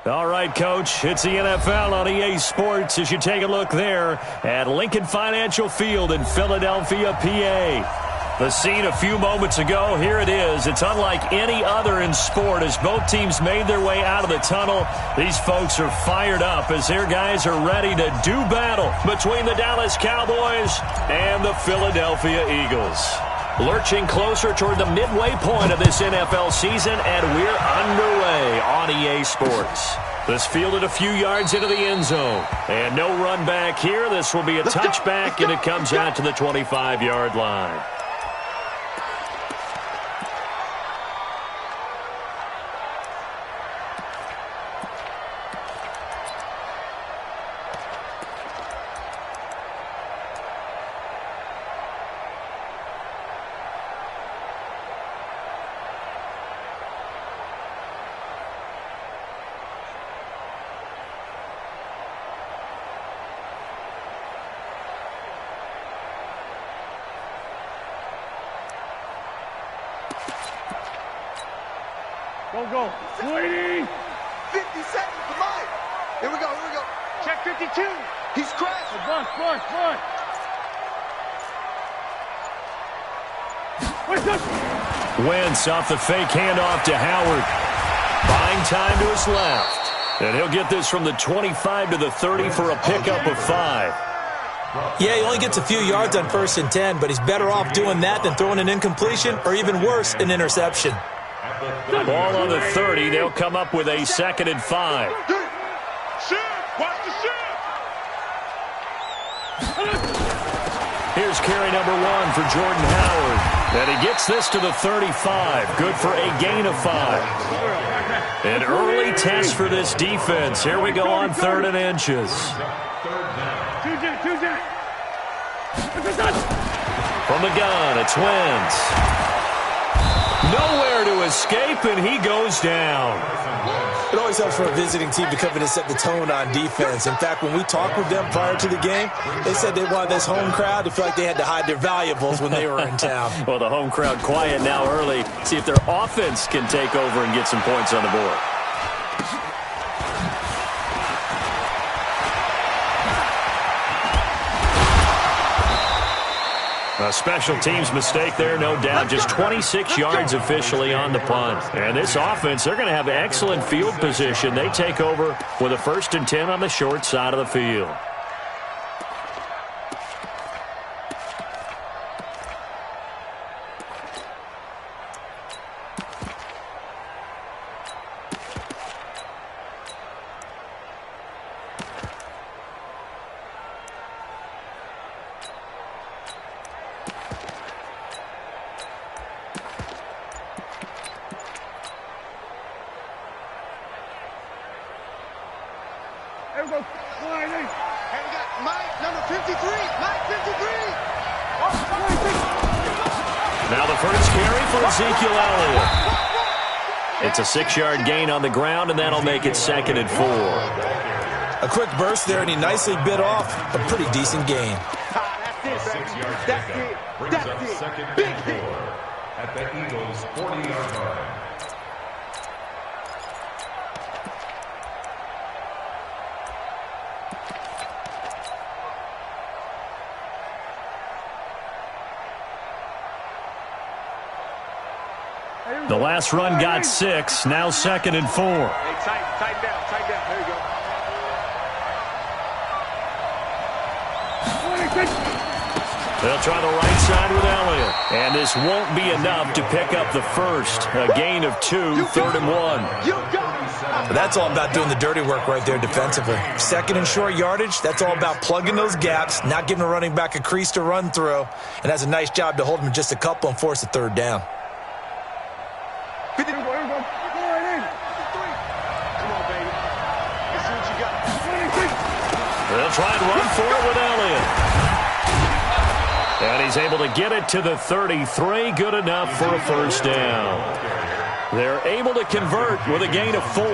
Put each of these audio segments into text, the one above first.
All right, Coach, it's the NFL on EA Sports as you take a look there at Lincoln Financial Field in Philadelphia, PA. The scene a few moments ago, here it is. It's unlike any other in sport as both teams made their way out of the tunnel. These folks are fired up as their guys are ready to do battle between the Dallas Cowboys and the Philadelphia Eagles. Lurching closer toward the midway point of this NFL season, and we're underway on EA Sports. This fielded a few yards into the end zone. And no run back here. This will be a touchback, and it comes out to the 25-yard line. Go. 20. 50 seconds to mine. Here we go. Check 52. He's crashed. Boy. Wentz off the fake handoff to Howard. Buying time to his left. And he'll get this from the 25 to the 30 for a pickup of 5. Yeah, he only gets a few yards on 1st and 10, but he's better off doing that than throwing an incompletion or even worse, an interception. Ball on the 30. They'll come up with a 2nd and 5. Watch the shift. Here's carry number 1 for Jordan Howard. And he gets this to the 35. Good for a gain of 5. An early test for this defense. Here we go on 3rd and inches. From the gun, it's Wentz. Nowhere to escape, and he goes down. It always helps for a visiting team to come in and set the tone on defense. In fact, when we talked with them prior to the game, they said they wanted this home crowd to feel like they had to hide their valuables when they were in town. Well, the home crowd quiet now early. See if their offense can take over and get some points on the board. A special teams mistake there, no doubt. Just 26 yards officially on the punt. And this offense, they're going to have excellent field position. They take over with a 1st and 10 on the short side of the field. Here we go. And we got Mike, number 53. Mike, 53. Now the first carry for Ezekiel Elliott. It's a 6-yard gain on the ground, and that'll make it 2nd and 4. A quick burst there, and he nicely bit off a pretty decent gain. That's it. Brings up 2nd and 4 at the Eagles' 40-yard line. The last run got 6. Now 2nd and 4. Hey, tight down. There you go. They'll try the right side with Elliott. And this won't be enough to pick up the first. A gain of 2, 3rd and 1. But that's all about doing the dirty work right there defensively. 2nd and short yardage, that's all about plugging those gaps, not giving a running back a crease to run through, and has a nice job to hold him just a couple and force a 3rd down. Here we go. Go right in. Come on, baby. Let's see what you got. They'll try and run for it with Elliott. And he's able to get it to the 33. Good enough for a 1st down. They're able to convert with a gain of 4.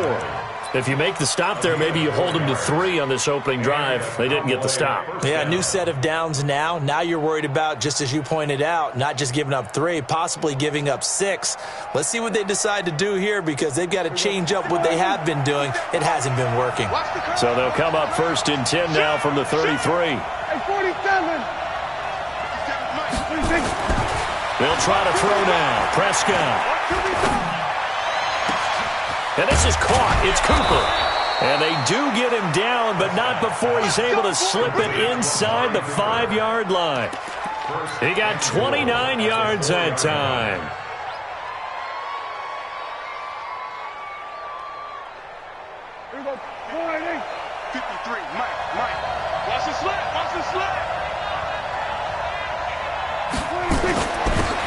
If you make the stop there, maybe you hold them to 3 on this opening drive. They didn't get the stop. Yeah, new set of downs now. Now you're worried about, just as you pointed out, not just giving up 3, possibly giving up 6. Let's see what they decide to do here because they've got to change up what they have been doing. It hasn't been working. So they'll come up 1st and 10 now from the 33. Hey, 47. They'll try to throw now. Prescott. And this is caught. It's Cooper. And they do get him down, but not before he's able to slip it inside the 5-yard line. He got 29 yards that time. Here we go. 53, Mike. Watch the slap.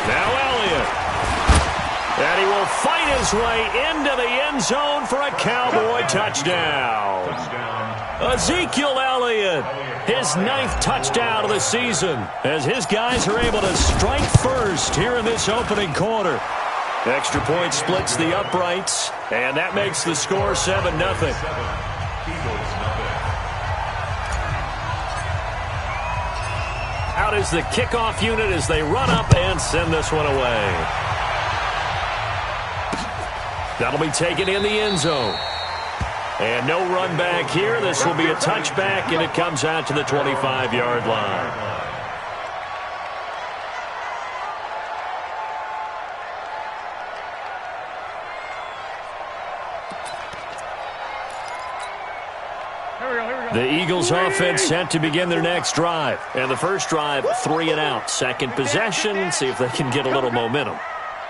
Now Elliott. And he will fight his way into the end zone for a Cowboy touchdown. Ezekiel Elliott, his 9th touchdown of the season, as his guys are able to strike first here in this opening quarter. Extra point splits the uprights, and that makes the score 7-0. Out is the kickoff unit as they run up and send this one away. That'll be taken in the end zone. And no run back here. This will be a touchback, and it comes out to the 25-yard line. The Eagles offense set to begin their next drive. And the first drive, 3 and out. Second possession, see if they can get a little momentum.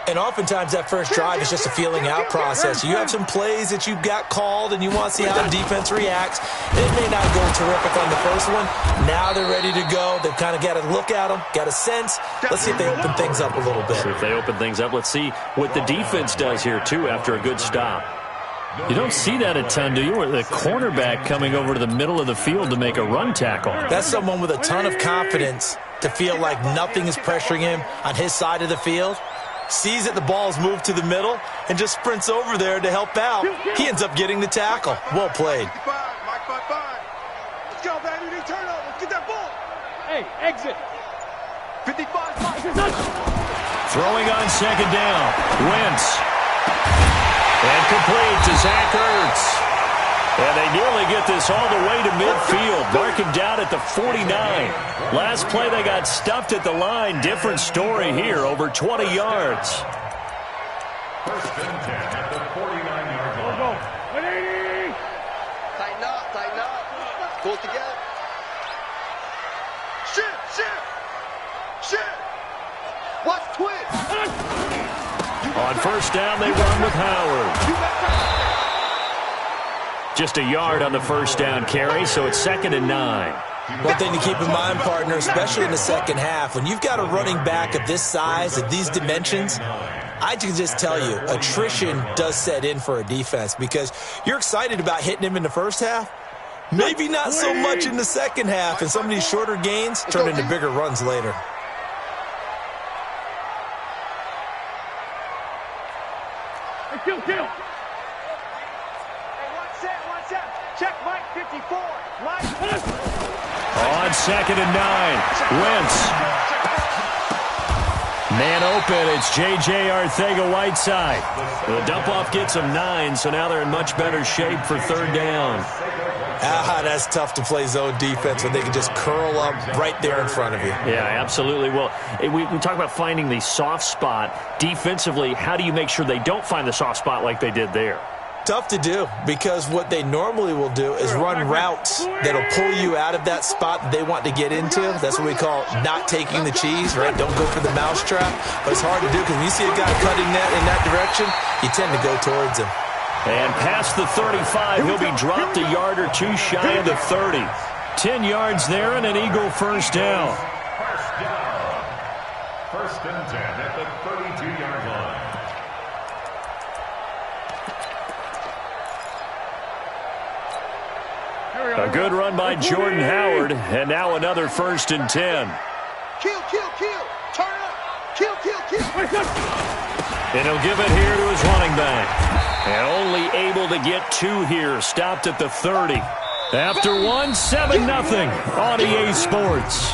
And oftentimes that first drive is just a feeling out process. You have some plays that you've got called and you want to see how the defense reacts. It may not go terrific on the first one. Now they're ready to go. They've kind of got to look at them, got a sense. Let's see if they open things up a little bit. See if they open things up. Let's see what the defense does here, too, after a good stop. You don't see that a ton, do you? Or the cornerback coming over to the middle of the field to make a run tackle. That's someone with a ton of confidence to feel like nothing is pressuring him on his side of the field. Sees that the ball's moved to the middle and just sprints over there to help out. He ends up getting the tackle. Well played. 55, Mike 55. Let's go, baby. Need turnover. Let's get that ball. Hey, exit. 55. Throwing on second down. Wentz. And complete to Zach Ertz. And they nearly get this all the way to midfield. Marking down at the 49. Last play they got stuffed at the line. Different story here. Over 20 yards. First and 10 at the 49-yard line. 180. Tighten up. Pull it together. Shit. Watch twitch. On first down, they run with Howard. Just a yard on the first down carry, so it's 2nd and 9. One thing to keep in mind, partner, especially in the second half, when you've got a running back of this size, of these dimensions, I can just tell you, attrition does set in for a defense because you're excited about hitting him in the first half. Maybe not so much in the second half, and some of these shorter gains turn into bigger runs later. Kill. Check Mike 54. On 2nd and 9. Wentz. Man open. It's J.J. Arcega-Whiteside. The dump-off gets them 9, so now they're in much better shape for third down. That's tough to play zone defense when they can just curl up right there in front of you. Yeah, absolutely. Well, we talk about finding the soft spot. Defensively, how do you make sure they don't find the soft spot like they did there? Tough to do because what they normally will do is run routes that'll pull you out of that spot that they want to get into. That's what we call not taking the cheese, right? Don't go for the mousetrap. But it's hard to do because when you see a guy cutting that in that direction, you tend to go towards him. And past the 35, he'll be dropped a yard or two shy of the 30. 10 yards there and an Eagle first down. First and 10 at the 32-yard line. A good run by Jordan Howard, and now another 1st and 10. Kill. Turn up. Kill. And he'll give it here to his running back. And only able to get 2 here. Stopped at the 30. After 1, 7-0 on EA Sports.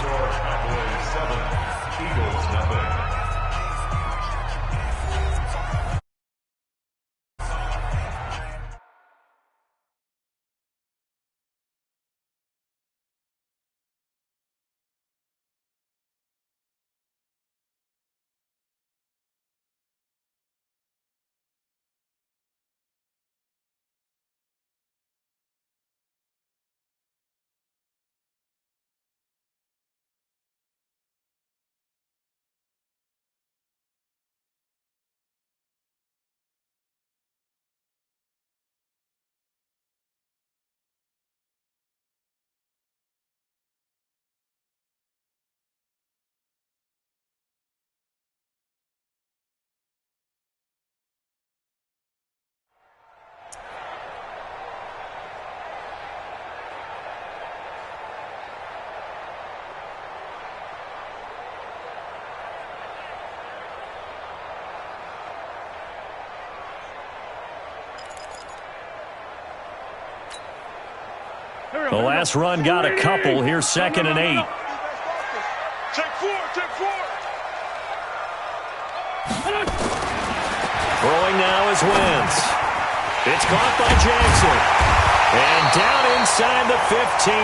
The last run got a couple. Here's 2nd and 8. Check 4, check 4. Throwing now is Wentz. It's caught by Jackson. And down inside the 15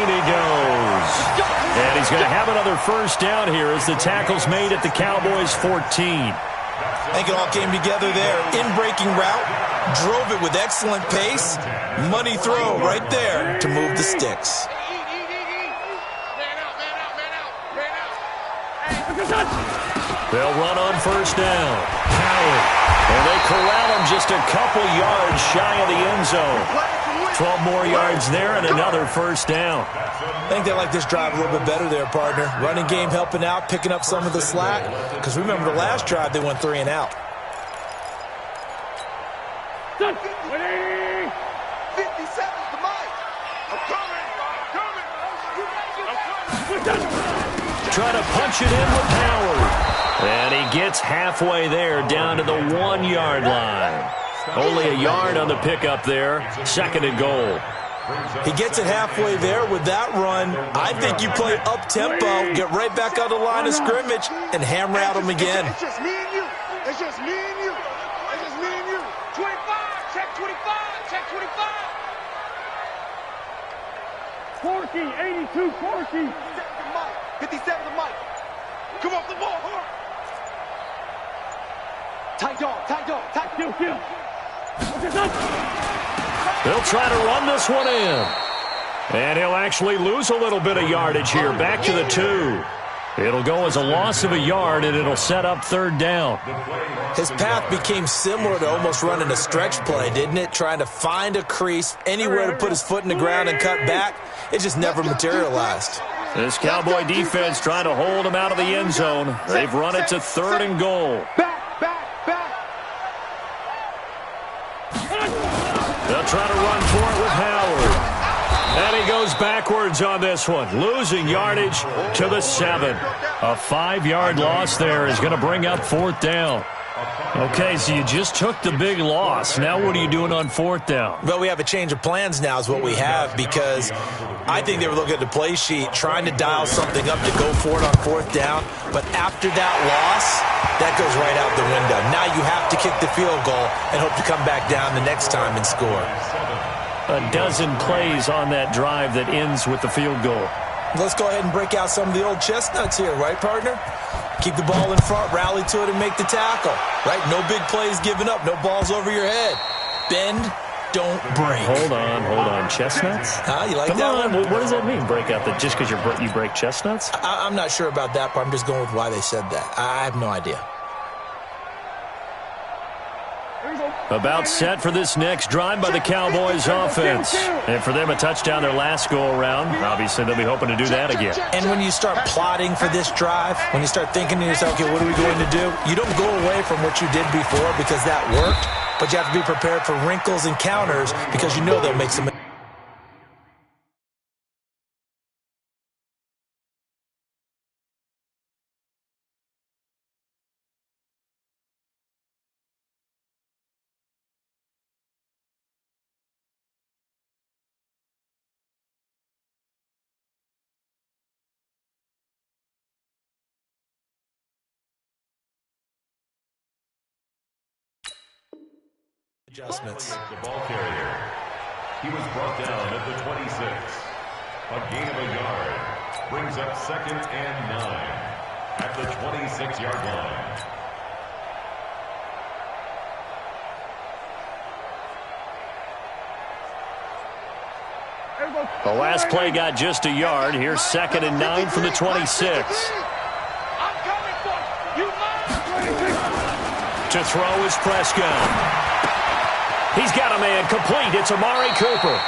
he goes. And he's going to have another first down here as the tackle's made at the Cowboys 14. I think it all came together there. In-breaking route, drove it with excellent pace. Money throw right there to move the sticks. They'll run on first down. Howard. And they corral him just a couple yards shy of the end zone. 12 more yards there and another first down. I think they like this drive a little bit better there, partner. Running game helping out, picking up some of the slack. Because remember the last drive, they went 3 and out. 57's the mic. I'm coming. Try to punch it in with Howard. And he gets halfway there down to the 1-yard line. Only a yard on the pickup there. 2nd and goal. He gets it halfway there with that run. I think you play up-tempo, get right back on the line of scrimmage, and hammer at him again. It's just me and you. It's just me and you. It's just me and you. 25. Check 25. Check 25. Corky, 82, Corky. 57 the mic. Come off the ball, hard. Tight dog, tight dog, tight Kill. They'll try to run this one in. And he'll actually lose a little bit of yardage here. Back to the 2. It'll go as a loss of a yard, and it'll set up 3rd down. His path became similar to almost running a stretch play, didn't it? Trying to find a crease, anywhere to put his foot in the ground and cut back. It just never materialized. This Cowboy defense trying to hold him out of the end zone. They've run it to 3rd and goal. back. They'll try to run for it with Howard. And he goes backwards on this one, losing yardage to the 7. A 5-yard loss there is going to bring up 4th down. Okay, so you just took the big loss. Now what are you doing on 4th down? Well, we have a change of plans now is what we have, because I think they were looking at the play sheet, trying to dial something up to go for it on 4th down. But after that loss, that goes right out the window. Now you have to kick the field goal and hope to come back down the next time and score. A dozen plays on that drive that ends with the field goal. Let's go ahead and break out some of the old chestnuts here, right, partner? Keep the ball in front, rally to it, and make the tackle, right? No big plays given up, no balls over your head. Bend, don't break. Hold on. Chestnuts? You like Come that on. one? What does that mean, break out? Just because you break chestnuts? I'm not sure about that part. I'm just going with why they said that. I have no idea. About set for this next drive by the Cowboys offense. And for them, a touchdown their last go-around. Obviously, they'll be hoping to do that again. And when you start plotting for this drive, when you start thinking to yourself, okay, what are we going to do? You don't go away from what you did before because that worked, but you have to be prepared for wrinkles and counters because you know they'll make some Adjustments. The ball carrier. He was brought down at the 26. A gain of a yard. Brings up 2nd and 9 at the 26-yard line. The last play got just a yard. Here's 2nd and 9 from the 26. To throw is Prescott. He's got a man complete. It's Amari Cooper.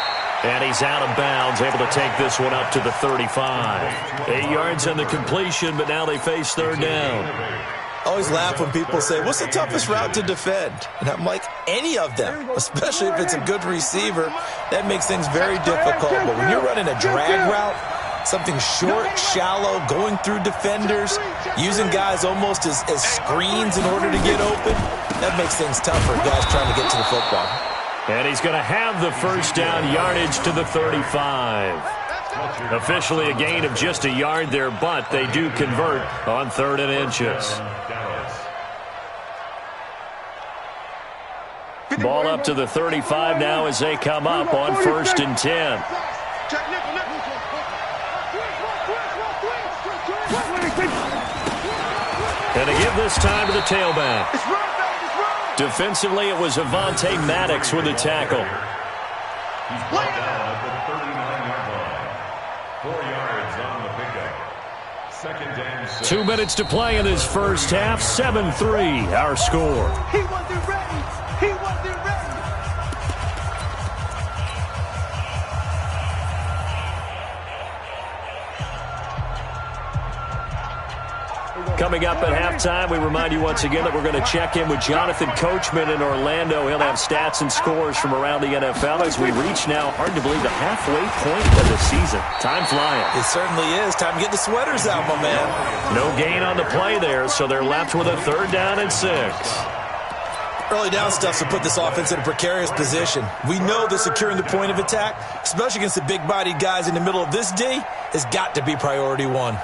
And he's out of bounds, able to take this one up to the 35. 8 yards on the completion, but now they face 3rd down. I always laugh when people say, what's the toughest route to defend? And I'm like, any of them, especially if it's a good receiver. That makes things very difficult. But when you're running a drag route, something short, shallow, going through defenders, using guys almost as screens in order to get open, that makes things tough for guys trying to get to the football. And he's going to have the 1st down yardage to the 35. Officially a gain of just a yard there, but they do convert on 3rd and inches. Ball up to the 35 now as they come up on 1st and 10. And to give this time to the tailback. Defensively, it was Avonte Maddox with the tackle. He's brought down at the 39-yard line. 4 yards on the pickup. 2nd and 6. 2 minutes to play in this first half. 7-3, our score. He wasn't ready. He wasn't ready. Coming up at halftime, we remind you once again that we're going to check in with Jonathan Coachman in Orlando. He'll have stats and scores from around the NFL as we reach now, hard to believe, the halfway point of the season. Time flying. It certainly is. Time to get the sweaters out, my man. No gain on the play there, so they're left with a 3rd down and 6. Early down stuff to put this offense in a precarious position. We know that securing the point of attack, especially against the big-bodied guys in the middle of this D, has got to be priority 1.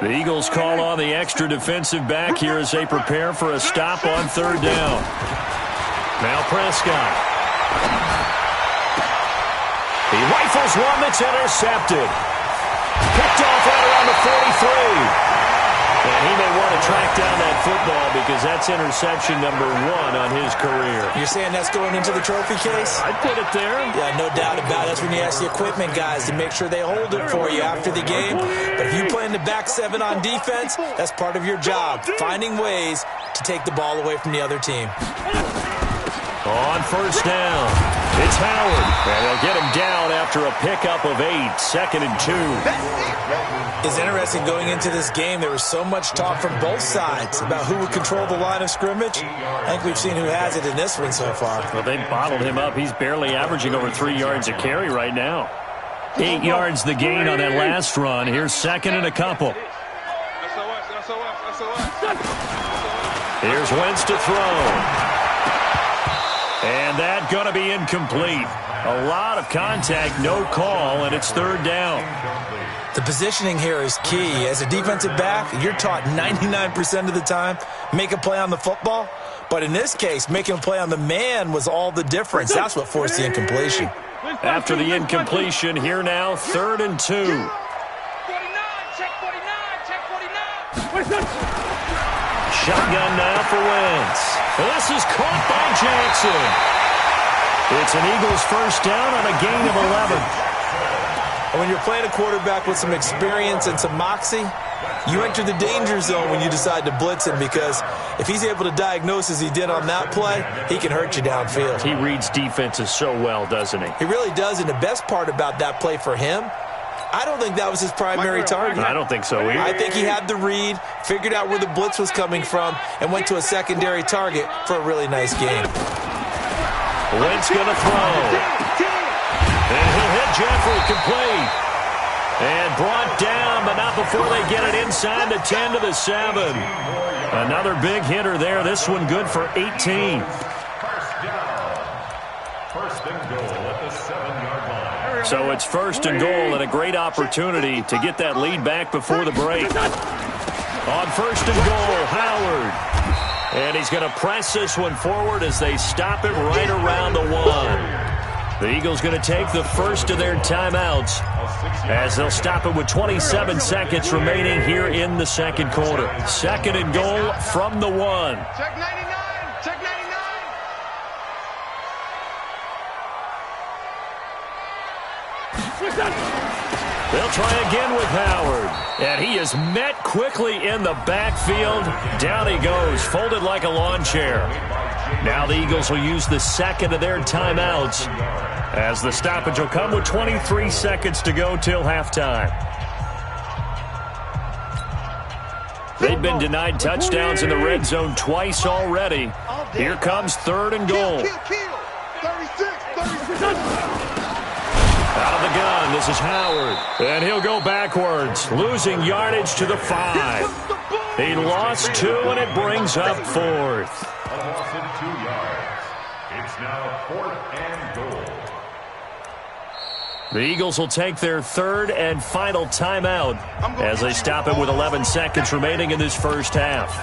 The Eagles call on the extra defensive back here as they prepare for a stop on 3rd down. Now Prescott. He rifles one that's intercepted. Picked off right around the 43. And he may want to track down that football because that's interception number 1 on his career. You're saying that's going into the trophy case? I'd put it there. Yeah, no doubt about it. That's when you ask the equipment guys to make sure they hold it for you after the game. But if you play in the back 7 on defense, that's part of your job, finding ways to take the ball away from the other team. On 1st down, it's Howard. And they'll get him down after a pickup of 8, 2nd and 2. It's interesting going into this game. There was so much talk from both sides about who would control the line of scrimmage. I think we've seen who has it in this one so far. Well, they bottled him up. He's barely averaging over 3 yards a carry right now. 8 yards the gain on that last run. Here's 2nd and a couple. Here's Wentz to throw. And that going to be incomplete. A lot of contact, no call, and it's 3rd down. The positioning here is key. As a defensive back, you're taught 99% of the time, make a play on the football. But in this case, making a play on the man was all the difference. That's what forced the incompletion. After the incompletion, here now, 3rd and 2. 49, check 49. Shotgun now for Wentz. This is caught by Jackson. It's an Eagles 1st down on a gain of 11. And when you're playing a quarterback with some experience and some moxie, you enter the danger zone when you decide to blitz him, because if he's able to diagnose as he did on that play, he can hurt you downfield. He reads defenses so well, doesn't he? He really does, and the best part about that play for him, I don't think that was his primary target. I don't think so either. I think he had the read, figured out where the blitz was coming from, and went to a secondary target for a really nice game. Wentz going to throw. And he'll hit Jeffrey complete. And brought down, but not before they get it inside the 10 to the 7. Another big hitter there. This one good for 18. First down. 1st and goal at the 7-yard line. So it's 1st and goal and a great opportunity to get that lead back before the break. On 1st and goal, Howard. And he's going to press this one forward as they stop it right around the 1. The Eagles going to take the first of their timeouts as they'll stop it with 27 seconds remaining here in the second quarter. Second and goal from the 1. Check 99. Check 99. They'll try again with Howard. And he is met quickly in the backfield. Down he goes, folded like a lawn chair. Now the Eagles will use the second of their timeouts as the stoppage will come with 23 seconds to go till halftime. They've been denied touchdowns in the red zone twice already. Here comes third and goal. 36, 36. Out of the gun, this is Howard. And he'll go backwards, losing yardage to the 5. He lost 2, and it brings up fourth. A loss of 2 yards. It's now 4th and goal. The Eagles will take their third and final timeout as they stop it with 11 seconds remaining in this first half.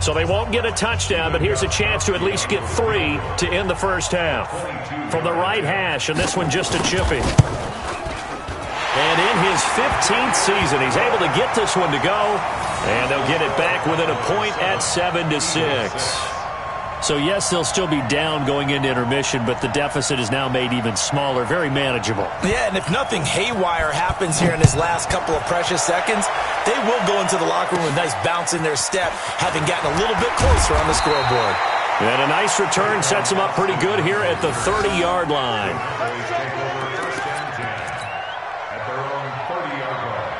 So they won't get a touchdown, but here's a chance to at least get 3 to end the first half. From the right hash, and this one just a chippy. And in his 15th season, he's able to get this one to go. And they'll get it back within a point at 7-6. So, yes, they'll still be down going into intermission, but the deficit is now made even smaller, very manageable. Yeah, and if nothing haywire happens here in his last couple of precious seconds, they will go into the locker room with a nice bounce in their step, having gotten a little bit closer on the scoreboard. And a nice return sets them up pretty good here at the 30-yard line. At their own 30-yard line.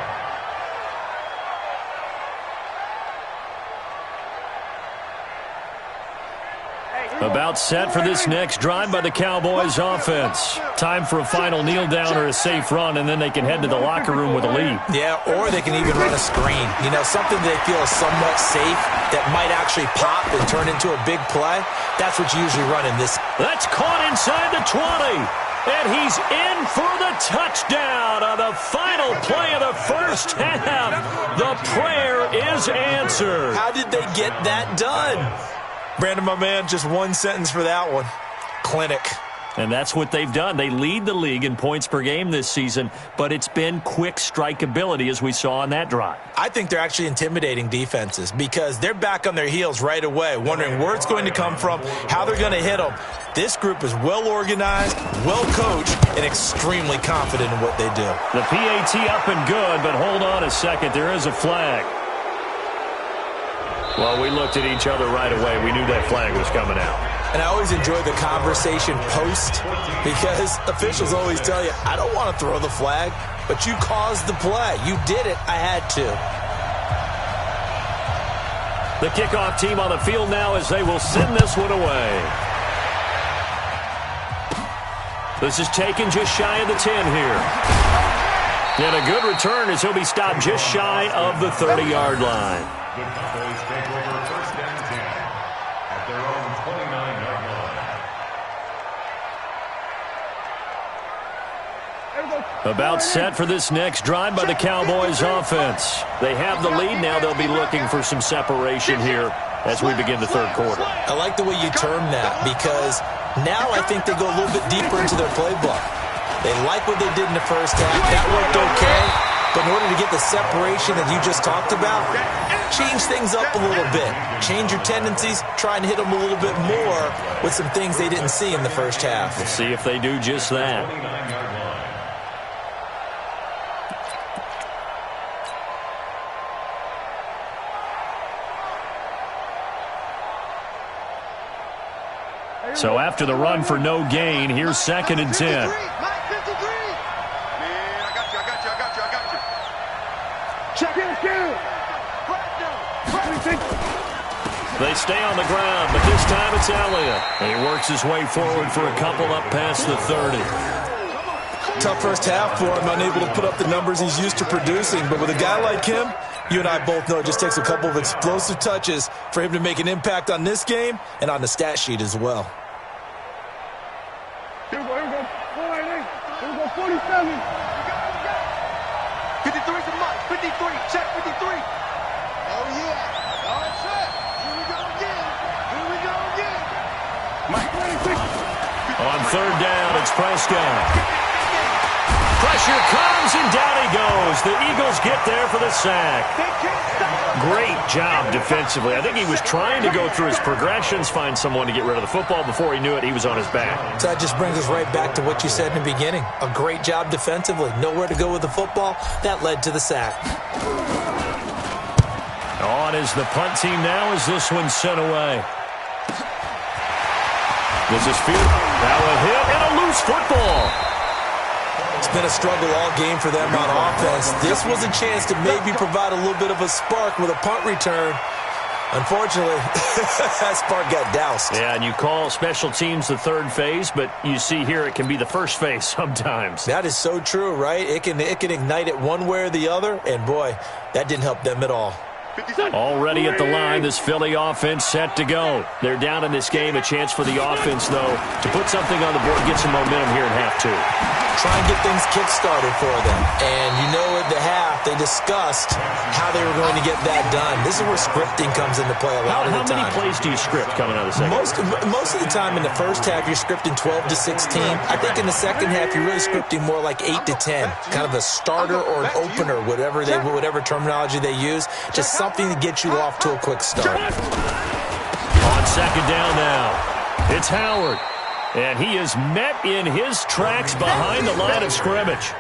About set for this next drive by the Cowboys offense. Time for a final kneel down or a safe run, and then they can head to the locker room with a lead. Yeah, or they can even run a screen. You know, something they feel is somewhat safe that might actually pop and turn into a big play. That's what you usually run in this. That's caught inside the 20. And he's in for the touchdown on the final play of the first half. The prayer is answered. How did they get that done? Brandon, my man, just one sentence for that one. Clinic. And that's what they've done. They lead the league in points per game this season, but it's been quick strikeability as we saw on that drive. I think they're actually intimidating defenses because they're back on their heels right away, wondering where it's going to come from, how they're going to hit them. This group is well organized, well coached, and extremely confident in what they do. The PAT up and good, but hold on a second. There is a flag. Well, we looked at each other right away. We knew that flag was coming out. And I always enjoy the conversation post because officials always tell you, I don't want to throw the flag, but you caused the play. You did it. I had to. The kickoff team on the field now as they will send this one away. This is taken just shy of the 10 here. And a good return as he'll be stopped just shy of the 30-yard line. The Cowboys take over first and 10 at their own 29-yard line. About set for this next drive by the Cowboys offense. They have the lead now. They'll be looking for some separation here as we begin the third quarter. I like the way you term that because now I think they go a little bit deeper into their playbook. They like what they did in the first half. That worked okay. But in order to get the separation that you just talked about, change things up a little bit. Change your tendencies, try and hit them a little bit more with some things they didn't see in the first half. We'll see if they do just that. So after the run for no gain, here's second and 10. They stay on the ground, but this time it's Elliott. And he works his way forward for a couple up past the 30. Tough first half for him, unable to put up the numbers he's used to producing. But with a guy like him, you and I both know it just takes a couple of explosive touches for him to make an impact on this game and on the stat sheet as well. Here we go. 47. 53's a must. 53. Check 53. Oh, yeah. All set. Here we go again. Here we go again. On third down, it's Prescott. Pressure comes, and down he goes. The Eagles get there for the sack. Great job defensively. I think he was trying to go through his progressions, find someone to get rid of the football. Before he knew it, he was on his back. So that just brings us right back to what you said in the beginning. A great job defensively. Nowhere to go with the football. That led to the sack. On is the punt team now as this one's sent away. This is field. Now a hit and a loose football. It's been a struggle all game for them on offense. This was a chance to maybe provide a little bit of a spark with a punt return. Unfortunately, that spark got doused. Yeah, and you call special teams the third phase, but you see here it can be the first phase sometimes. That is so true, right? It can ignite it one way or the other, and boy, that didn't help them at all. Already at the line, this Philly offense set to go. They're down in this game. A chance for the offense, though, to put something on the board, get some momentum here in half two. Try and get things kick-started for them. And you know at the half, they discussed how they were going to get that done. This is where scripting comes into play a lot of the time. How many plays do you script coming out of the second? Most of the time in the first half, you're scripting 12 to 16. I think in the second half, you're really scripting more like 8 to 10. Kind of a starter or an opener, whatever terminology they use. Just something to get you off to a quick start. On second down now, it's Howard. And he is met in his tracks behind the line of scrimmage.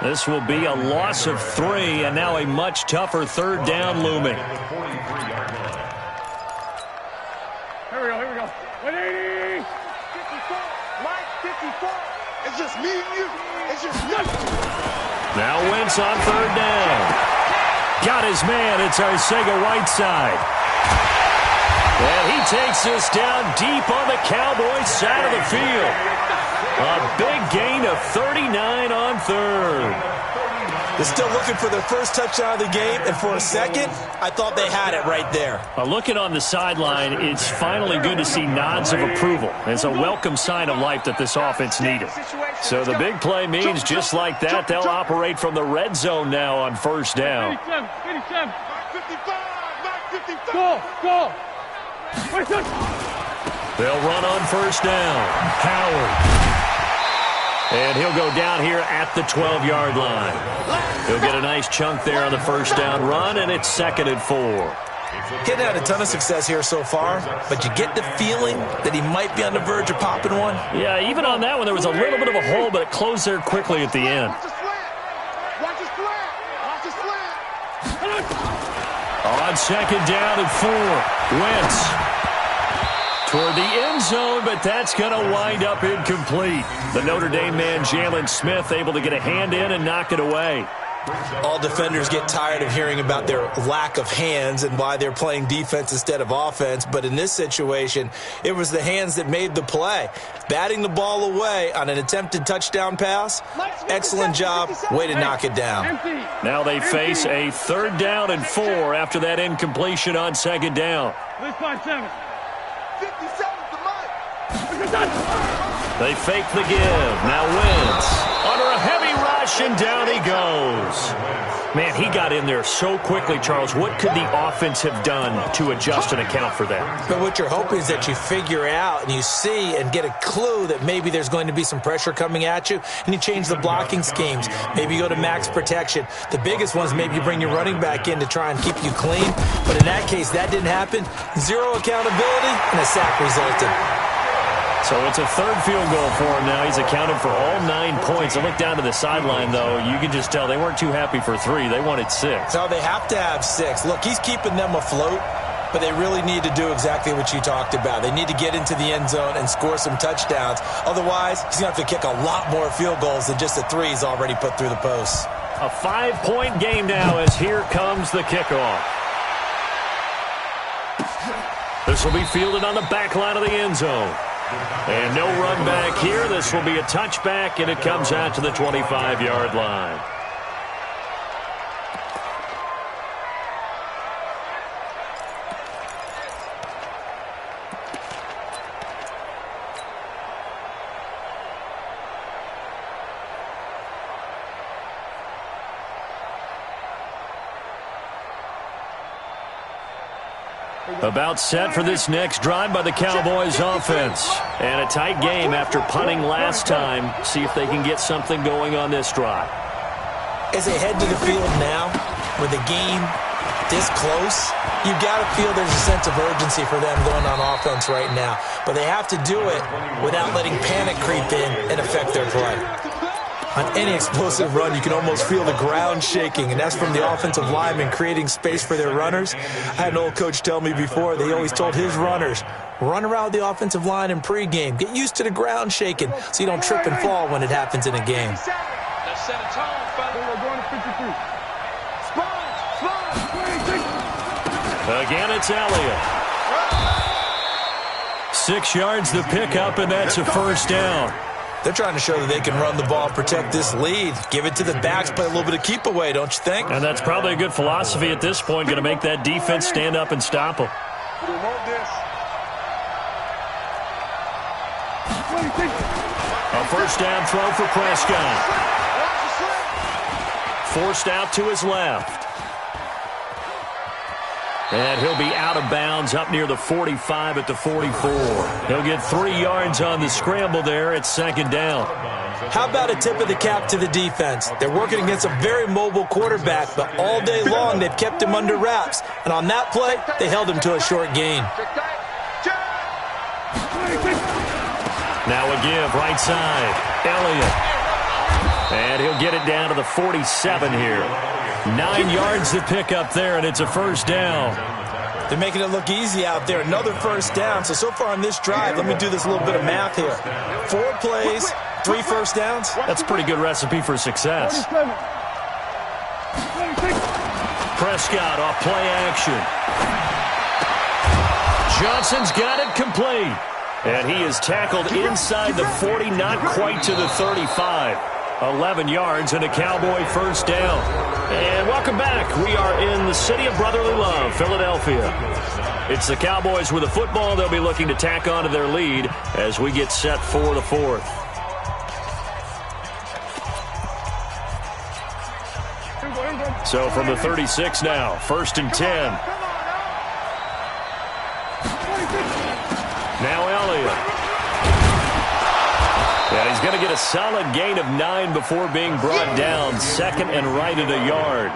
This will be a loss of 3, and now a much tougher third down looming. Here we go. 180. 54. Mike, 54. It's just me and you. It's just me. Now Wentz on third down. Got his man. It's Arcega-Whiteside. And he takes this down deep on the Cowboys side of the field. A big gain of 39 on third. They're still looking for their first touchdown of the game, and for a second, I thought they had it right there. Looking on the sideline, it's finally good to see nods of approval. It's a welcome sign of life that this offense needed. So the big play means just like that, they'll operate from the red zone now on first down. 87. 55. Mike, 55. Go. They'll run on first down. Howard. And he'll go down here at the 12-yard line. He'll get a nice chunk there on the first down run, and it's 2nd and 4. Getting had a ton of success here so far, but you get the feeling that he might be on the verge of popping one. Yeah, even on that one, there was a little bit of a hole, but it closed there quickly at the end. Watch his slant. Watch his slant. On second down and 4, Wentz toward the end zone, but that's going to wind up incomplete. The Notre Dame man, Jalen Smith, able to get a hand in and knock it away. All defenders get tired of hearing about their lack of hands and why they're playing defense instead of offense, but in this situation, it was the hands that made the play. Batting the ball away on an attempted touchdown pass, excellent job, way to knock it down. Now they face a 3rd down and 4 after that incompletion on second down. 57. 57 to Mike. They fake the give. Now Wentz under a heavy rush, and down he goes. Man, he got in there so quickly, Charles. What could the offense have done to adjust and account for that? But what you're hoping is that you figure out and you see and get a clue that maybe there's going to be some pressure coming at you, and you change the blocking schemes. Maybe you go to max protection. The biggest one is maybe you bring your running back in to try and keep you clean. But in that case, that didn't happen. Zero accountability, and a sack resulted. So it's a 3rd field goal for him now. He's accounted for all 9 points. I look down to the sideline, though. You can just tell they weren't too happy for 3. They wanted 6. No, they have to have 6. Look, he's keeping them afloat, but they really need to do exactly what you talked about. They need to get into the end zone and score some touchdowns. Otherwise, he's going to have to kick a lot more field goals than just the 3 he's already put through the posts. A 5-point game now as here comes the kickoff. This will be fielded on the back line of the end zone. And no run back here. This will be a touchback, and it comes out to the 25-yard line. About set for this next drive by the Cowboys offense. And a tight game after punting last time. See if they can get something going on this drive. As they head to the field now, with the game this close, you got to feel there's a sense of urgency for them going on offense right now. But they have to do it without letting panic creep in and affect their play. On any explosive run, you can almost feel the ground shaking, and that's from the offensive linemen creating space for their runners. I had an old coach tell me before, they always told his runners, run around the offensive line in pregame. Get used to the ground shaking so you don't trip and fall when it happens in a game. Let's set a tone, fella. We're going to 53. Again, it's Elliott. 6 yards the pickup, and that's a first down. They're trying to show that they can run the ball and protect this lead. Give it to the backs, play a little bit of keep away, don't you think? And that's probably a good philosophy at this point, going to make that defense stand up and stop them. A first down throw for Prescott. Forced out to his left. And he'll be out of bounds up near the 45 at the 44. He'll get 3 yards on the scramble there at second down. How about a tip of the cap to the defense? They're working against a very mobile quarterback, but all day long they've kept him under wraps. And on that play, they held him to a short gain. Now a give, right side. Elliott. And he'll get it down to the 47 here. 9 yards to pick up there, and it's a first down. They're making it look easy out there. Another first down. So far on this drive, let me do this little bit of math here. 4 plays, 3 first downs. That's a pretty good recipe for success. Prescott off play action. Johnson's got it complete. And he is tackled inside the 40, not quite to the 35. 11 yards and a Cowboy first down. And welcome back. We are in the city of brotherly love, Philadelphia. It's the Cowboys with the football. They'll be looking to tack on to their lead as we get set for the fourth. So from the 36 now, 1st and 10. Now Elliott. And he's going to get a solid gain of 9 before being brought down. 2nd and right at a yard.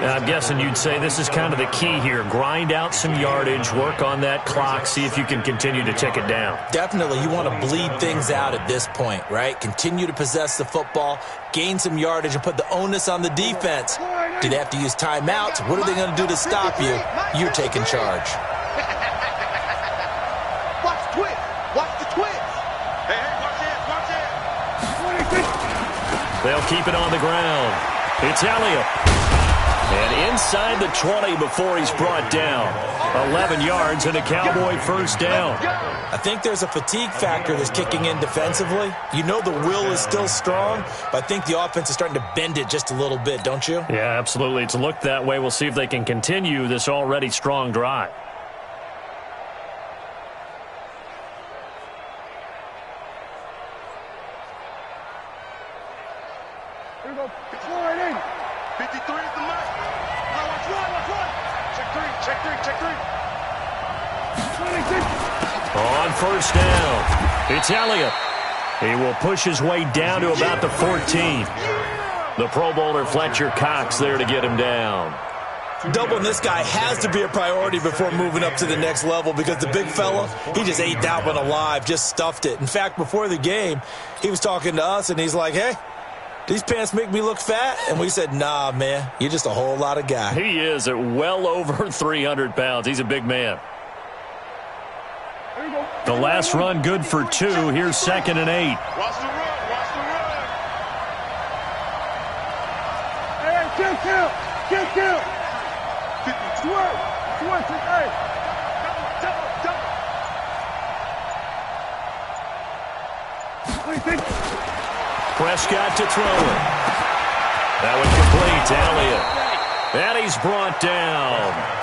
Now, I'm guessing you'd say this is kind of the key here. Grind out some yardage, work on that clock, see if you can continue to tick it down. Definitely. You want to bleed things out at this point, right? Continue to possess the football, gain some yardage, and put the onus on the defense. Do they have to use timeouts? What are they going to do to stop you? You're taking charge. Watch the twist. Watch the twist. Hey, watch it. They'll keep it on the ground. It's Elliott. And inside the 20 before he's brought down. 11 yards and a Cowboy first down. I think there's a fatigue factor that's kicking in defensively. You know the will is still strong, but I think the offense is starting to bend it just a little bit, don't you? Yeah, absolutely. It's looked that way. We'll see if they can continue this already strong drive. Here we go. Slow right in. 53 is the mark. Now watch one. Check three. 26. On first down, it's Elliott. He will push his way down to about the 14. The Pro Bowler Fletcher Cox there to get him down. Doubling this guy has to be a priority before moving up to the next level because the big fella, he just ate that one alive, just stuffed it. In fact, before the game, he was talking to us, and he's like, hey, these pants make me look fat? And we said, nah, man, you're just a whole lot of guy. He is at well over 300 pounds. He's a big man. The last run good for 2. Here's 2nd and 8. Watch the run. Hey, kill. 20. Hey. Double. Prescott to throw it. That one complete to Elliott. And he's brought down.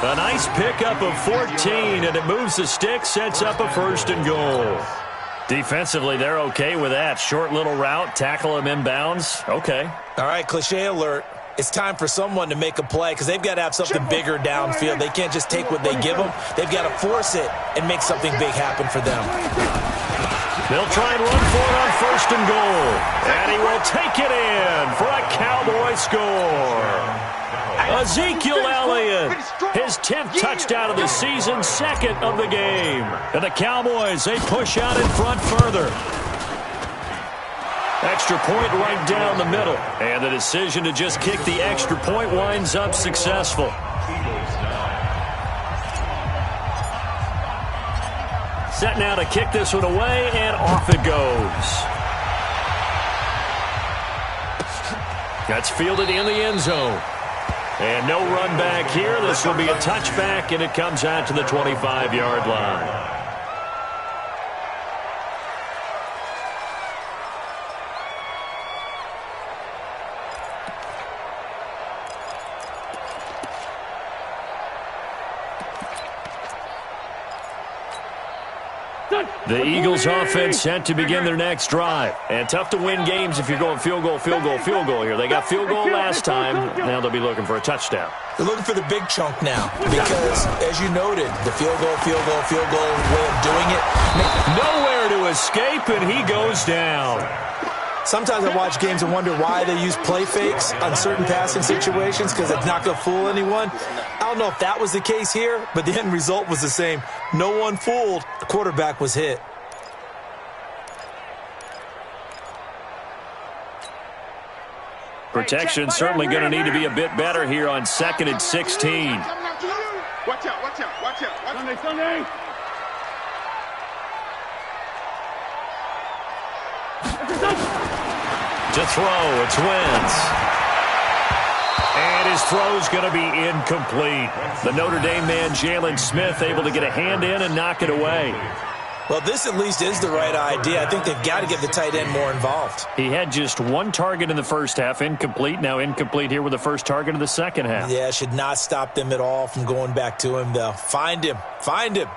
A nice pickup of 14, and it moves the stick, sets up a 1st and goal. Defensively, they're okay with that. Short little route, tackle him inbounds. Okay. All right, cliche alert. It's time for someone to make a play because they've got to have something bigger downfield. They can't just take what they give them. They've got to force it and make something big happen for them. They'll try and run for it on 1st and goal. And he will take it in for a Cowboy score. Ezekiel Elliott, his 10th touchdown of the season, 2nd of the game. And the Cowboys, they push out in front further. Extra point right down the middle. And the decision to just kick the extra point winds up successful. Set now to kick this one away, and off it goes. That's fielded in the end zone. And no run back here. This will be a touchback, and it comes out to the 25-yard line. The Eagles offense set to begin their next drive. And tough to win games if you're going field goal, field goal, field goal here. They got field goal last time. Now they'll be looking for a touchdown. They're looking for the big chunk now because, as you noted, the field goal way of doing it. Nowhere to escape, and he goes down. Sometimes I watch games and wonder why they use play fakes on certain passing situations because it's not going to fool anyone. I don't know if that was the case here, but the end result was the same. No one fooled. The quarterback was hit. Protection certainly going to need to be a bit better here on 2nd and 16. Watch out, watch out, watch out. Sunday. To throw, it's Wentz. And his throw's going to be incomplete. The Notre Dame man, Jalen Smith, able to get a hand in and knock it away. Well, this at least is the right idea. I think they've got to get the tight end more involved. He had just one target in the first half, incomplete. Now incomplete here with the first target of the second half. Yeah, should not stop them at all from going back to him, though. Find him. Find him.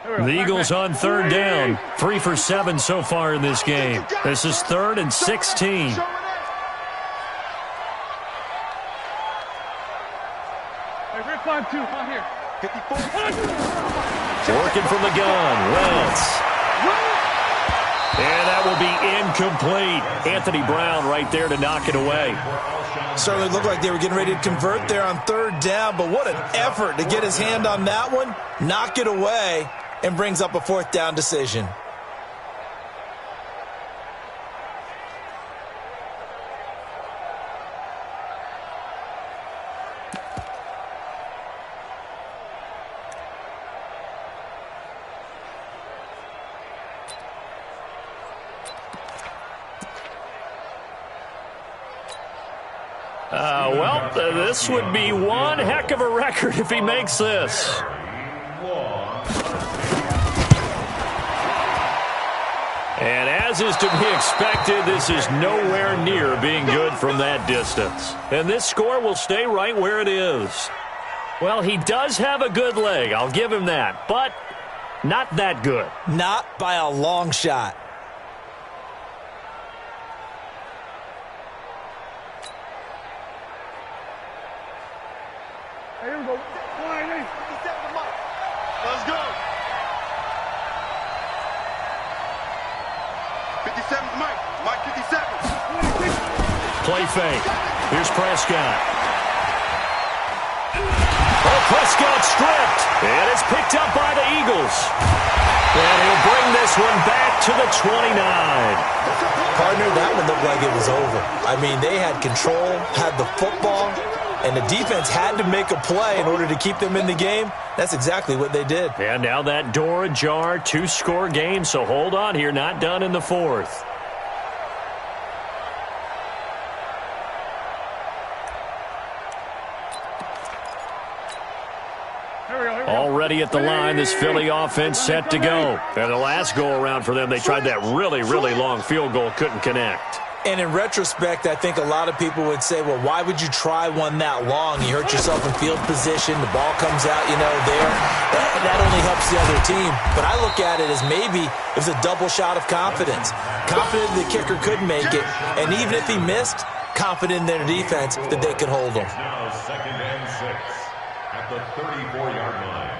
The Eagles on 3rd down. 3 for 7 so far in this game. This is 3rd and 16. Working from the gun. Wentz. And that will be incomplete. Anthony Brown right there to knock it away. Certainly looked like they were getting ready to convert there on 3rd down, but what an effort to get his hand on that one, knock it away, and brings up a 4th down decision. This would be one heck of a record if he makes this. And as is to be expected, this is nowhere near being good from that distance. And this score will stay right where it is. Well, he does have a good leg, I'll give him that, but not that good. Not by a long shot. Here we go. Let's go. 57's Mike. Mike 57. Play fake. Here's Prescott. Oh, Prescott stripped. And it's picked up by the Eagles. And he'll bring this one back to the 29. Partner, that one looked like it was over. I mean, they had control, had the football, and the defense had to make a play in order to keep them in the game. That's exactly what they did. And now that door ajar, 2-score game, so hold on here, not done in the 4th. Already at the line, this Philly offense set to go. And the last go-around for them, they tried that really, really long field goal, couldn't connect. And in retrospect, I think a lot of people would say, well, why would you try one that long? You hurt yourself in field position. The ball comes out, there. That only helps the other team. But I look at it as maybe it was a double shot of confidence. Confident the kicker could make it. And even if he missed, confident in their defense that they could hold him. It's now 2nd and 6 at the 34-yard line.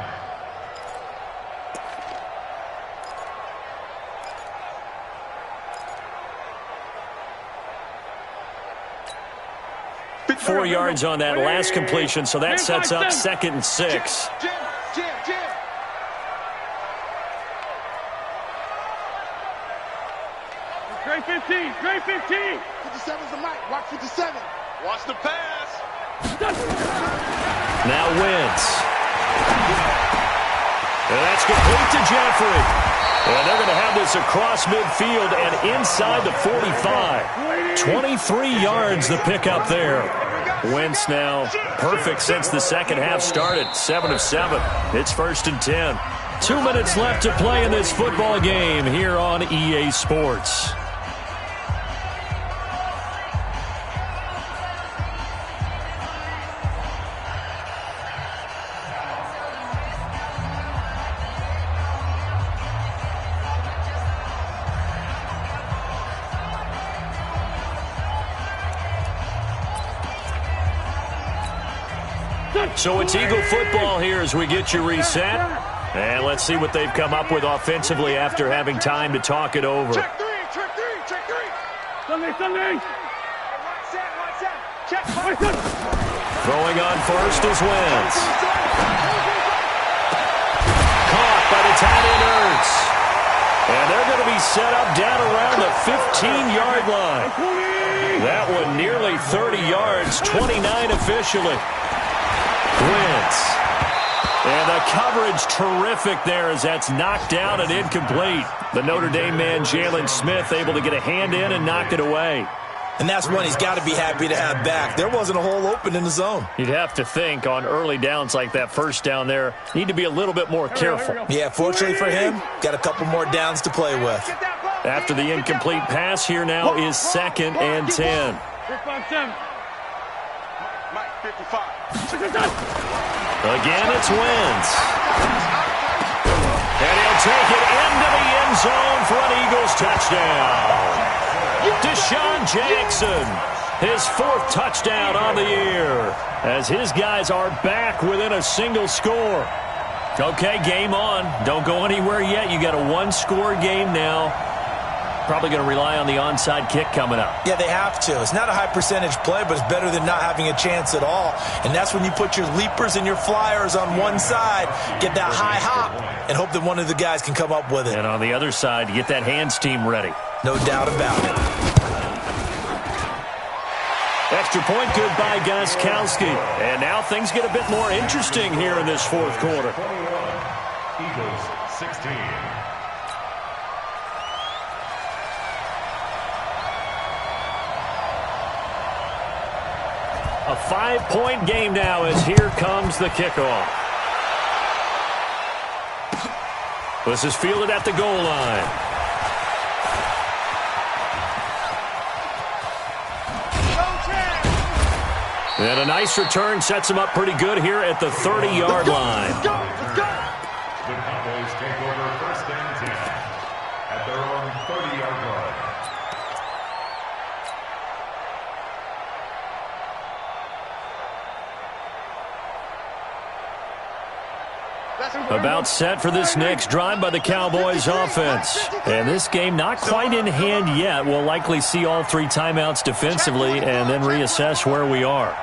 Four yards on that last completion, so that sets up 2nd and 6. Jim. 15. 57's the mic. Watch 57. Watch the pass. Now Wentz. And that's complete to Jeffrey. And they're going to have this across midfield and inside the 45. 23 yards the pickup there. Wentz now perfect since the second half started. 7 of 7. It's 1st and 10. 2 minutes left to play in this football game here on EA Sports. So it's Eagle football here as we get you reset. And let's see what they've come up with offensively after having time to talk it over. Check three. Sunday. One set. Check. Throwing on first is Wentz. Caught by the tight end Ertz. And they're going to be set up down around the 15-yard line. That one nearly 30 yards, 29 officially. Wentz. And the coverage terrific there as that's knocked down and incomplete. The Notre Dame man, Jalen Smith, able to get a hand in and knock it away. And that's one he's got to be happy to have back. There wasn't a hole open in the zone. You'd have to think on early downs like that first down there, need to be a little bit more careful. Yeah, fortunately for him, got a couple more downs to play with. After the incomplete pass, here now is 2nd and 10. Mike, 55. Again, it's Wentz. And he'll take it into the end zone for an Eagles touchdown. Deshaun Jackson, his 4th touchdown on the year, as his guys are back within a single score. Okay, game on. Don't go anywhere yet. You got a 1-score game now. Probably going to rely on the onside kick coming up. Yeah, they have to. It's not a high percentage play, but it's better than not having a chance at all. And that's when you put your leapers and your flyers on one side, get that high hop, and hope that one of the guys can come up with it. And on the other side, get that hands team ready. No doubt about it. Extra point good by Gostkowski. And now things get a bit more interesting here in this 4th quarter. Eagles 16. A 5-point game now as here comes the kickoff. This is fielded at the goal line. And a nice return sets him up pretty good here at the 30-yard line. The Cowboys take over 1st and 10 at their own 30-yard line. About set for this next drive by the Cowboys offense. And this game not quite in hand yet. We'll likely see all 3 timeouts defensively and then reassess where we are.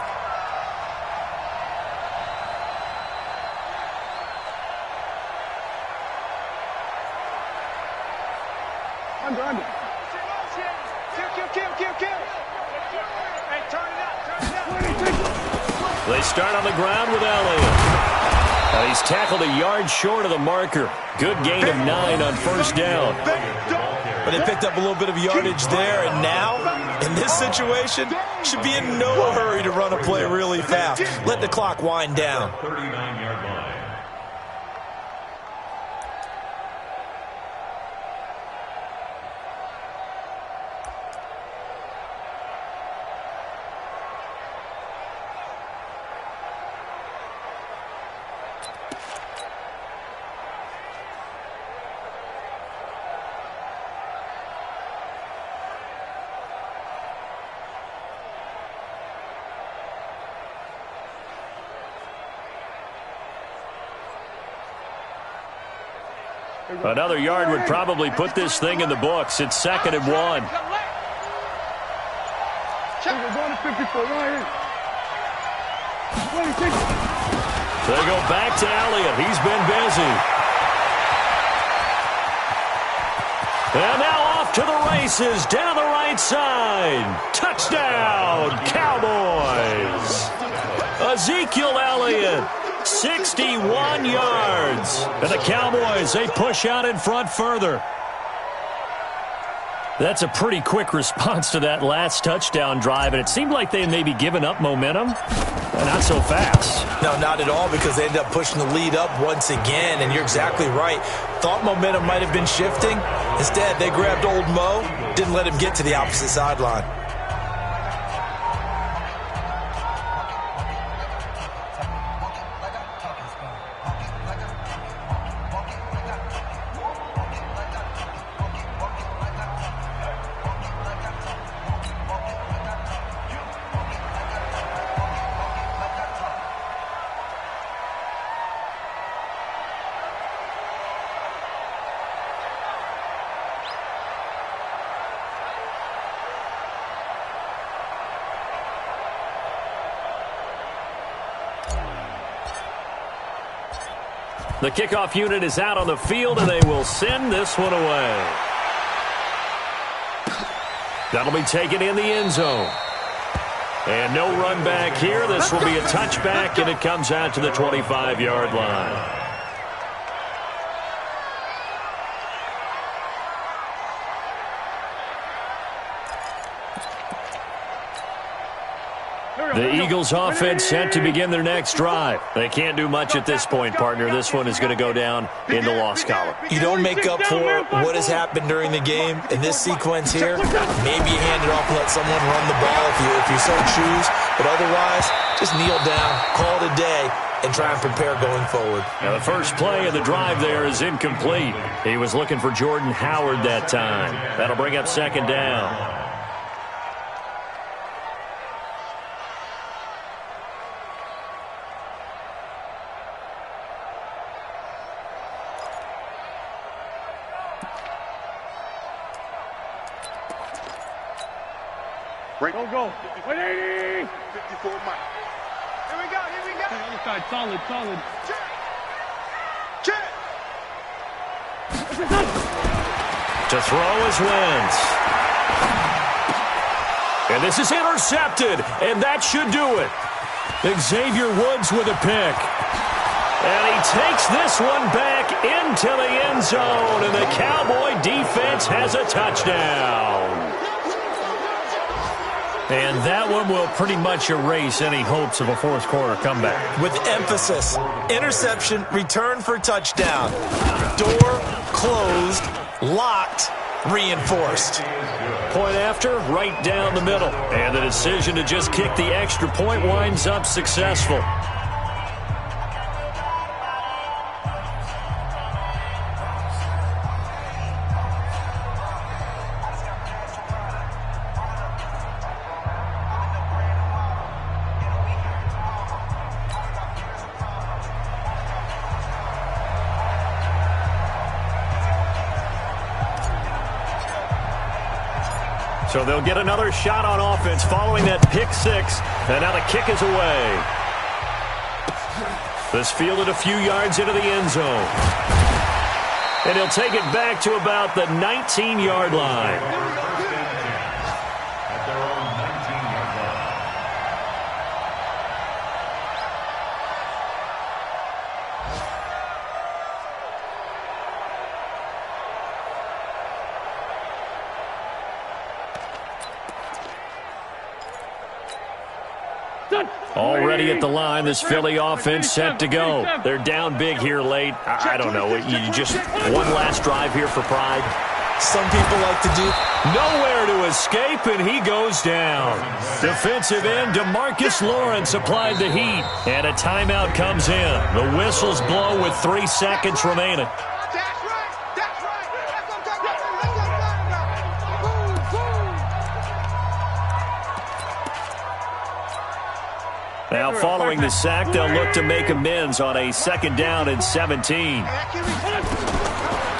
Under. Kill. Hey, turn it up. They start on the ground with Elliott. He's tackled a yard short of the marker. Good gain of 9 on 1st down. But they picked up a little bit of yardage there, and now, in this situation, should be in no hurry to run a play really fast. Let the clock wind down. 39-yard line. Another yard would probably put this thing in the books. It's 2nd and 1. Check. We're going to 54 right here. So they go back to Elliott. He's been busy. And now off to the races down the right side. Touchdown, Cowboys. Ezekiel Elliott, 61 yards. And the Cowboys, they push out in front further. That's a pretty quick response to that last touchdown drive, and it seemed like they may be giving up momentum. Not so fast. No, not at all, because they ended up pushing the lead up once again, and you're exactly right. Thought momentum might have been shifting. Instead, they grabbed old Mo, didn't let him get to the opposite sideline. The kickoff unit is out on the field, and they will send this one away. That'll be taken in the end zone. And no run back here. This will be a touchback, and it comes out to the 25-yard line. The Eagles offense set to begin their next drive. They can't do much at this point, partner. This one is going to go down in the loss column. You don't make up for what has happened during the game in this sequence here. Maybe you hand it off and let someone run the ball if you so choose. But otherwise, just kneel down, call it a day, and try and prepare going forward. Now the first play of the drive there is incomplete. He was looking for Jordan Howard that time. That'll bring up 2nd down. Go. 180. 54 Mike. Here we go. Other side, solid. Check. To throw is Wentz. And this is intercepted, and that should do it. Xavier Woods with a pick. And he takes this one back into the end zone, and the Cowboy defense has a touchdown. And that one will pretty much erase any hopes of a fourth quarter comeback. With emphasis, interception, return for touchdown. Door closed, locked, reinforced. Point after, right down the middle. And the decision to just kick the extra point winds up successful. So they'll get another shot on offense following that pick six. And now the kick is away. This fielded a few yards into the end zone. And he'll take it back to about the 19-yard line. At their own 19-yard line. Already at the line, this Philly offense set to go. They're down big here late. I don't know. You just one last drive here for pride. Some people like to do. Nowhere to escape, and he goes down. Defensive end DeMarcus Lawrence applied the heat, and a timeout comes in. The whistles blow with 3 seconds remaining. Now, following the sack, they'll look to make amends on a 2nd down and 17.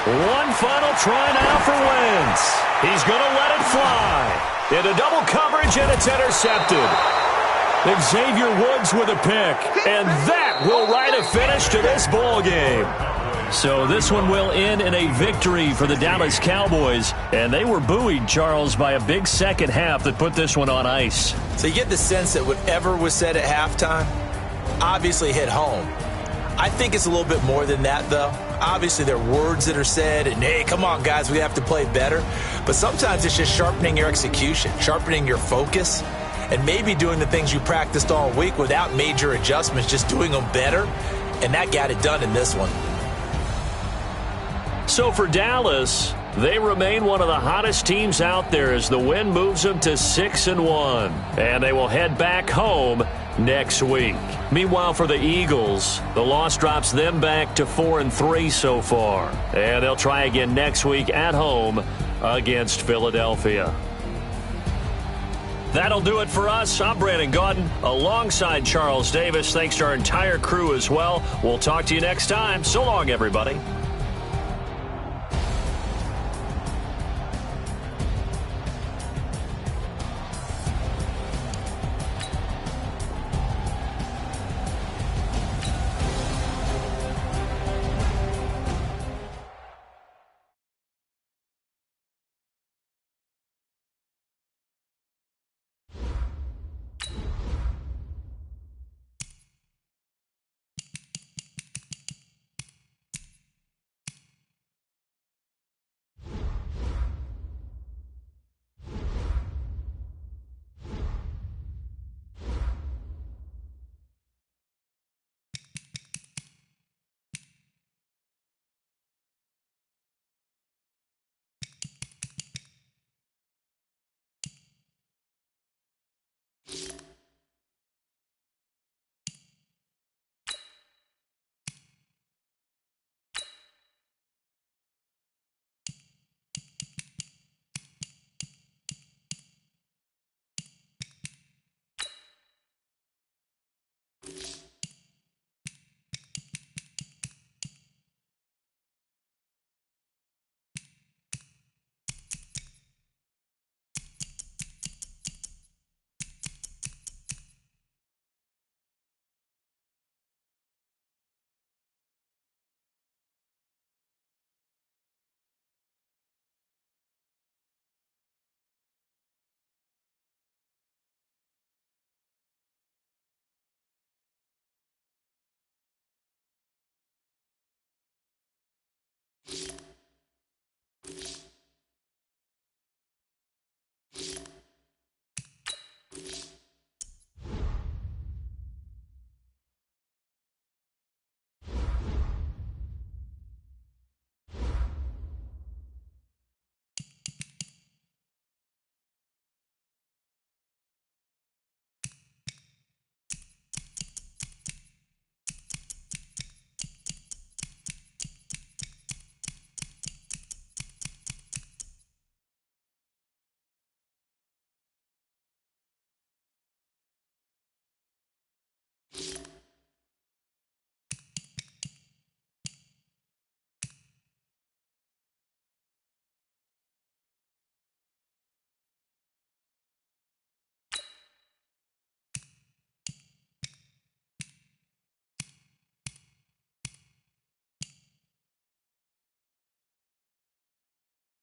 One final try now for Wentz. He's going to let it fly. Into double coverage, and it's intercepted. Xavier Woods with a pick, and that will write a finish to this ball game. So this one will end in a victory for the Dallas Cowboys, and they were buoyed, Charles, by a big second half that put this one on ice. So you get the sense that whatever was said at halftime obviously hit home. I think it's a little bit more than that, though. Obviously, there are words that are said, and, hey, come on, guys, we have to play better. But sometimes it's just sharpening your execution, sharpening your focus, and maybe doing the things you practiced all week without major adjustments, just doing them better. And that got it done in this one. So for Dallas, they remain one of the hottest teams out there as the win moves them to 6-1. And they will head back home next week. Meanwhile, for the Eagles, the loss drops them back to 4-3 so far. And they'll try again next week at home against Philadelphia. That'll do it for us. I'm Brandon Gaudin alongside Charles Davis. Thanks to our entire crew as well. We'll talk to you next time. So long, everybody.